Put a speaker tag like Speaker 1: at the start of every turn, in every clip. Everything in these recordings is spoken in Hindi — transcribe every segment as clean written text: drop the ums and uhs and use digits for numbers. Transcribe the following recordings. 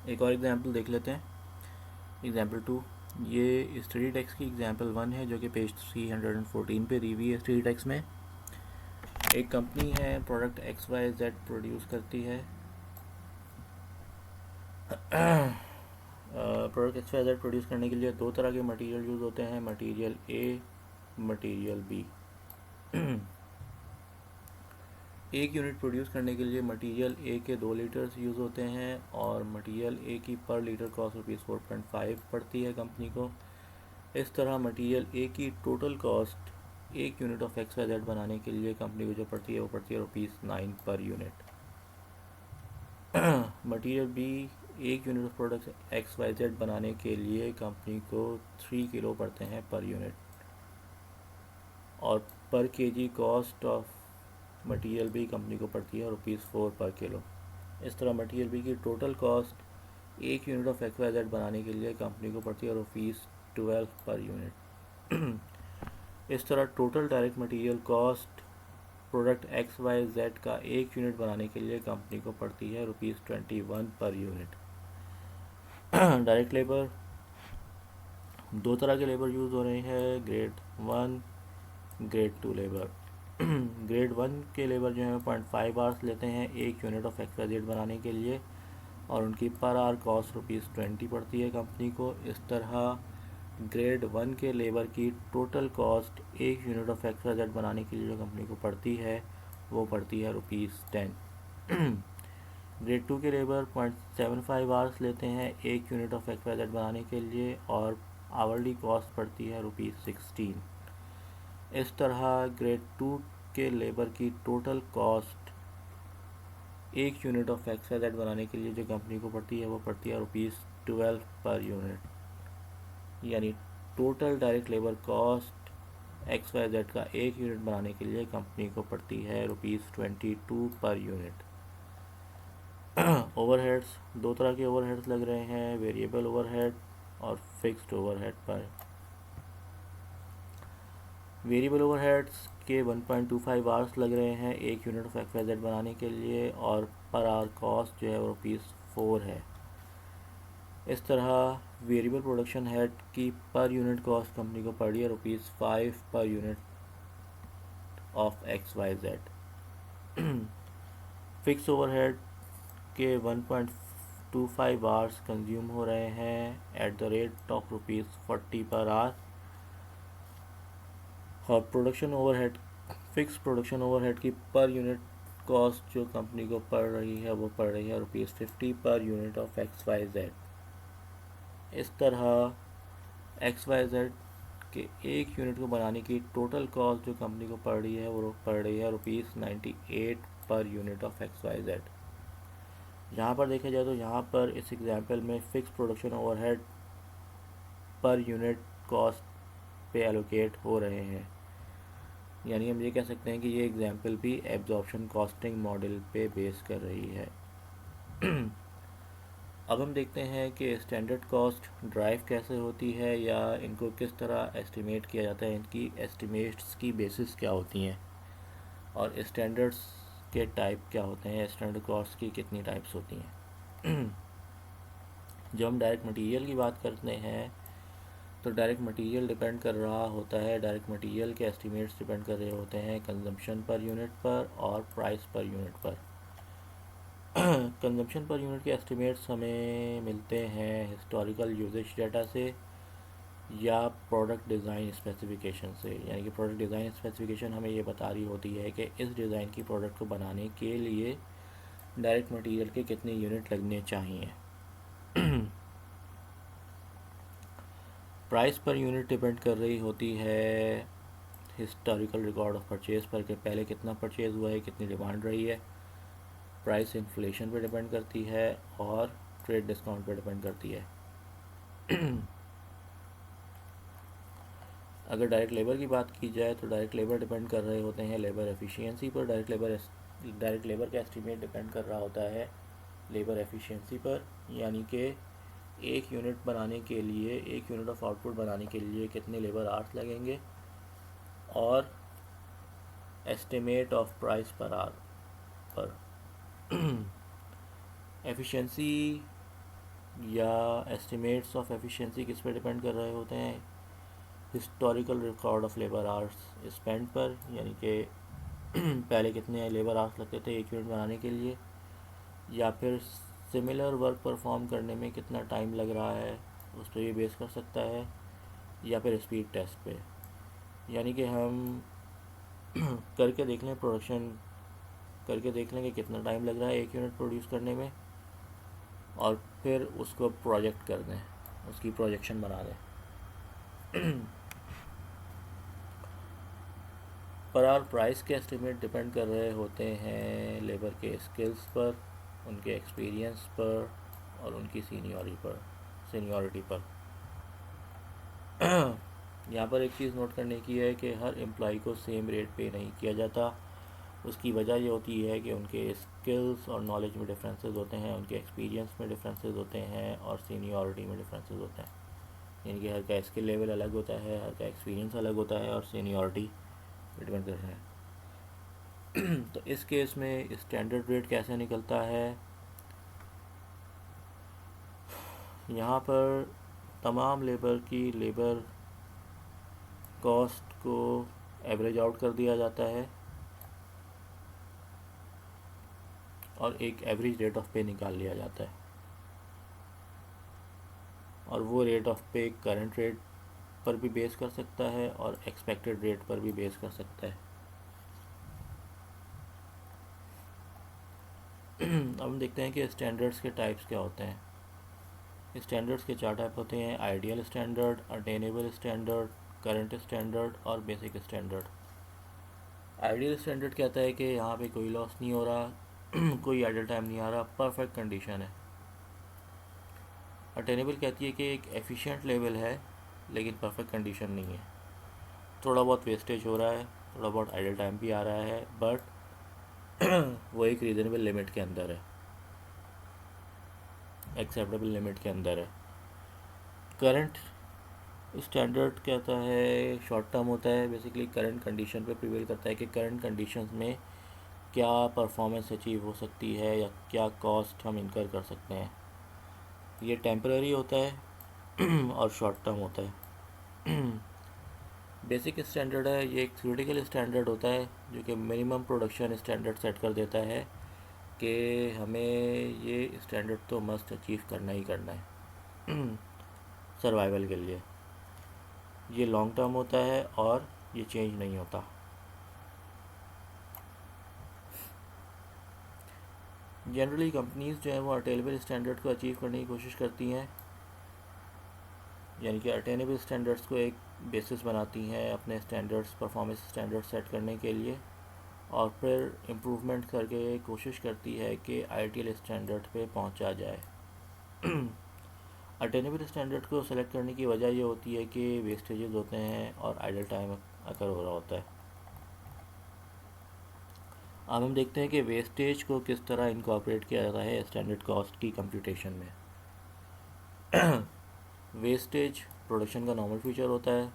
Speaker 1: एक और एग्जांपल देख लेते हैं। एग्जांपल 2, ये स्टडी टेक्स्ट की एग्जांपल 1 है जो कि पेज 314 पे दी हुई है। स्टडी टेक्स्ट में एक कंपनी है, प्रोडक्ट XYZ प्रोड्यूस करती है। प्रोडक्ट XYZ प्रोड्यूस करने के लिए दो तरह के मटेरियल यूज़ होते हैं, मटेरियल ए, मटेरियल बी। एक यूनिट प्रोड्यूस करने के लिए मटेरियल ए के 2 लीटर्स यूज़ होते हैं और मटेरियल ए की पर लीटर कॉस्ट ₹4.5 पड़ती है कंपनी को। इस तरह मटेरियल ए की टोटल कॉस्ट एक यूनिट ऑफ XYZ बनाने के लिए कंपनी को जो पड़ती है वो पड़ती है ₹9 पर यूनिट। मटेरियल बी एक यूनिट ऑफ प्रोडक्ट XYZ बनाने के लिए कंपनी को 3 किलो पड़ते हैं पर यूनिट, और per kg cost of material B company को पड़ती है ₹4 पर किलो। इस तरह मटेरियल बी की टोटल कॉस्ट एक यूनिट ऑफ XYZ बनाने के लिए कंपनी को पड़ती है ₹12 पर यूनिट। इस तरह total direct material cost product XYZ का एक यूनिट बनाने के लिए कंपनी को पड़ती है ₹21 पर यूनिट। डायरेक्ट लेबर, दो तरह के लेबर यूज़ हो रहे हैं, ग्रेड 1, ग्रेड 2 लेबर। ग्रेड 1 के लेबर जो है 0.5 आवर्स लेते हैं एक यूनिट ऑफ XYZ बनाने के लिए, और उनकी पर आवर कॉस्ट ₹20 पड़ती है कंपनी को। इस तरह ग्रेड 1 के लेबर की टोटल कॉस्ट एक यूनिट ऑफ XYZ बनाने के लिए जो कंपनी को पड़ती है वो पड़ती है ₹10। ग्रेड 2 के लेबर 0.75 आवर्स लेते हैं एक यूनिट ऑफ XYZ बनाने के लिए, और आवरली कॉस्ट पड़ती है ₹16। इस तरह ग्रेड 2 के लेबर की टोटल कॉस्ट एक यूनिट ऑफ XYZ बनाने के लिए जो कंपनी को पड़ती है वो पड़ती है ₹12 पर यूनिट। यानी total direct labour cost XYZ का एक यूनिट बनाने के लिए कंपनी को पड़ती है ₹22 पर यूनिट। ओवरहेड्स, दो तरह के ओवरहेड्स लग रहे हैं, वेरिएबल ओवरहेड और फिक्स्ड ओवरहेड पर। वेरिएबल ओवरहेड्स के 1.25 आवर्स लग रहे हैं एक यूनिट ऑफ XYZ बनाने के लिए, और पर आवर कॉस्ट जो है वो ₹4 है। इस तरह वेरिएबल प्रोडक्शन हेड की पर यूनिट कॉस्ट कंपनी को पड़ रही है ₹5 per unit of XYZ। Fix overhead के 1.25 आवर्स कंज्यूम हो रहे हैं at the rate of ₹40 per hour, और production overhead, fix production overhead की पर यूनिट कॉस्ट जो कंपनी को पड़ रही है वो पड़ रही है ₹50 पर यूनिट ऑफ XYZ। इस तरह XYZ के एक यूनिट को बनाने की टोटल कॉस्ट जो कंपनी को पड़ रही है वो पड़ रही है ₹98 पर यूनिट ऑफ XYZ। यहाँ पर देखा जाए तो यहाँ पर इस एग्जांपल में fix production overhead per unit cost पे एलोकेट हो रहे हैं। यानी हम ये कह सकते हैं कि ये एग्जांपल भी एब्जॉर्प्शन कॉस्टिंग मॉडल पे बेस कर रही है। अब हम देखते हैं कि स्टैंडर्ड कॉस्ट ड्राइव कैसे होती है, या इनको किस तरह एस्टिमेट किया जाता है, इनकी एस्टिमेट्स की बेसिस क्या होती हैं, और स्टैंडर्ड्स के टाइप क्या होते हैं, स्टैंडर्ड कॉस्ट की कितनी टाइप्स होती हैं। जब हम डायरेक्ट मटेरियल की बात करते हैं तो डायरेक्ट मटेरियल डिपेंड कर रहा होता है, डायरेक्ट मटेरियल के एस्टिमेट्स डिपेंड कर रहे होते हैं कंजम्पशन पर यूनिट पर और प्राइस पर यूनिट पर। कंजम्पशन पर यूनिट के एस्टिमेट्स हमें मिलते हैं हिस्टोरिकल यूजेज डाटा से या प्रोडक्ट डिज़ाइन स्पेसिफिकेशन से। यानी कि प्रोडक्ट डिज़ाइन स्पेसिफिकेशन हमें ये बता रही होती है कि इस डिज़ाइन की प्रोडक्ट को बनाने के लिए डायरेक्ट मटेरियल के कितने यूनिट लगने चाहिए। प्राइस पर यूनिट डिपेंड कर रही होती है हिस्टोरिकल रिकॉर्ड ऑफ परचेज़ पर, कि पहले कितना परचेज़ हुआ है, कितनी डिमांड रही है। प्राइस इन्फ्लेशन पे डिपेंड करती है और ट्रेड डिस्काउंट पे डिपेंड करती है। अगर डायरेक्ट लेबर की बात की जाए तो डायरेक्ट लेबर डिपेंड कर रहे होते हैं लेबर एफिशिएंसी पर। डायरेक्ट लेबर का एस्टीमेट डिपेंड कर रहा होता है लेबर एफिशिएंसी पर, यानी कि एक यूनिट बनाने के लिए, एक यूनिट ऑफ आउटपुट बनाने के लिए कितने लेबर आवर्स लगेंगे, और estimate of price per hour पर। एफिशिएंसी या एस्टिमेट्स ऑफ एफिशिएंसी किस पे डिपेंड कर रहे होते हैं, historical record of labour hours spend पर, यानी कि पहले कितने लेबर आवर्स लगते थे एक यूनिट बनाने के लिए, या फिर सिमिलर वर्क परफॉर्म करने में कितना टाइम लग रहा है उस पर ये बेस कर सकता है, या फिर स्पीड टेस्ट पे, यानी कि हम करके देख लें, प्रोडक्शन करके देख लें कि कितना टाइम लग रहा है एक यूनिट प्रोड्यूस करने में, और फिर उसको प्रोजेक्ट कर दें, उसकी प्रोजेक्शन बना दें। पर और प्राइस के एस्टिमेट डिपेंड कर रहे होते हैं लेबर के स्किल्स पर, उनके एक्सपीरियंस पर और उनकी सीनियरिटी पर। यहाँ पर एक चीज़ नोट करने की है कि हर एम्प्लॉय को सेम रेट पे नहीं किया जाता। उसकी वजह ये होती है कि उनके स्किल्स और नॉलेज में डिफरेंसेस होते हैं, उनके एक्सपीरियंस में डिफरेंसेस होते हैं और सीनियरिटी में डिफरेंसेस होते हैं। यानी कि हर का स्किल लेवल अलग होता है, हर का एक्सपीरियंस अलग होता है और सीनियरिटी डिपेंड करता है। तो इस केस में स्टैंडर्ड रेट कैसे निकलता है, यहाँ पर तमाम लेबर की लेबर कॉस्ट को एवरेज आउट कर दिया जाता है और एक एवरेज रेट ऑफ पे निकाल लिया जाता है, और वो रेट ऑफ पे करंट रेट पर भी बेस कर सकता है और एक्सपेक्टेड रेट पर भी बेस कर सकता है। अब हम देखते हैं कि स्टैंडर्ड्स के टाइप्स क्या होते हैं। स्टैंडर्ड्स के 4 टाइप होते हैं: ideal standard, attainable standard, current standard और बेसिक स्टैंडर्ड। आइडियल स्टैंडर्ड कहता है कि यहाँ पे कोई लॉस नहीं हो रहा, कोई आइडल टाइम नहीं आ रहा, परफेक्ट कंडीशन है। अटेनेबल कहती है कि एक एफिशिएंट लेवल है लेकिन परफेक्ट कंडीशन नहीं है, थोड़ा बहुत वेस्टेज हो रहा है, थोड़ा बहुत आइडल टाइम भी आ रहा है, बट वो एक रीज़नेबल लिमिट के अंदर है, एक्सेप्टेबल लिमिट के अंदर है। करंट स्टैंडर्ड कहता है शॉर्ट टर्म होता है, बेसिकली करंट कंडीशन पे प्रिवेल करता है कि करंट कंडीशंस में क्या परफॉर्मेंस अचीव हो सकती है या क्या कॉस्ट हम इनकर कर सकते हैं। ये टेम्पररी होता है और शॉर्ट टर्म होता है। बेसिक स्टैंडर्ड है, ये एक थ्योरेटिकल स्टैंडर्ड होता है जो कि मिनिमम प्रोडक्शन स्टैंडर्ड सेट कर देता है कि हमें ये स्टैंडर्ड तो मस्ट अचीव करना ही करना है सर्वाइवल के लिए। ये लॉन्ग टर्म होता है और ये चेंज नहीं होता। जनरली कंपनीज़ जो है वो अटेनेबल स्टैंडर्ड को अचीव करने की कोशिश करती हैं, यानी कि अटेनेबल स्टैंडर्ड्स को एक बेसिस बनाती हैं अपने स्टैंडर्ड्स, परफॉर्मेंस स्टैंडर्ड सेट करने के लिए, और फिर इम्प्रूवमेंट करके कोशिश करती है कि आइडियल स्टैंडर्ड पे पहुंचा जाए। अटेनेबल स्टैंडर्ड को सेलेक्ट करने की वजह ये होती है कि वेस्टेजेस होते हैं और आइडल टाइम अकर हो रहा होता है। अब हम देखते हैं कि वेस्टेज को किस तरह इनकॉर्पोरेट किया जाता है स्टैंडर्ड कॉस्ट की कंप्यूटेशन में। वेस्टेज प्रोडक्शन का नॉर्मल फीचर होता है,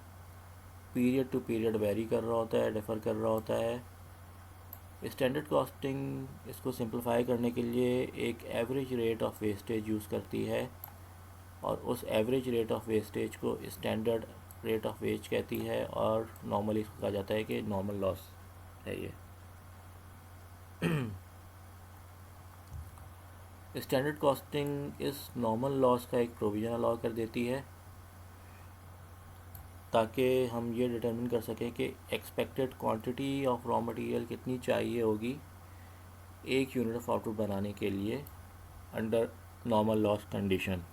Speaker 1: पीरियड टू पीरियड वेरी कर रहा होता है, डिफ़र कर रहा होता है। स्टैंडर्ड कॉस्टिंग इसको सिंपलीफाई करने के लिए एक average rate of wastage use करती है, और उस एवरेज रेट ऑफ वेस्टेज को स्टैंडर्ड रेट ऑफ वेज कहती है, और नॉर्मली इसको कहा जाता है कि नॉर्मल लॉस है ये। स्टैंडर्ड कॉस्टिंग इस नॉर्मल लॉस का एक प्रोविज़न अलाउ कर देती है ताकि हम ये डिटरमिन कर सकें कि expected quantity of raw material कितनी चाहिए होगी एक यूनिट ऑफ आउटपुट बनाने के लिए अंडर नॉर्मल लॉस कंडीशन।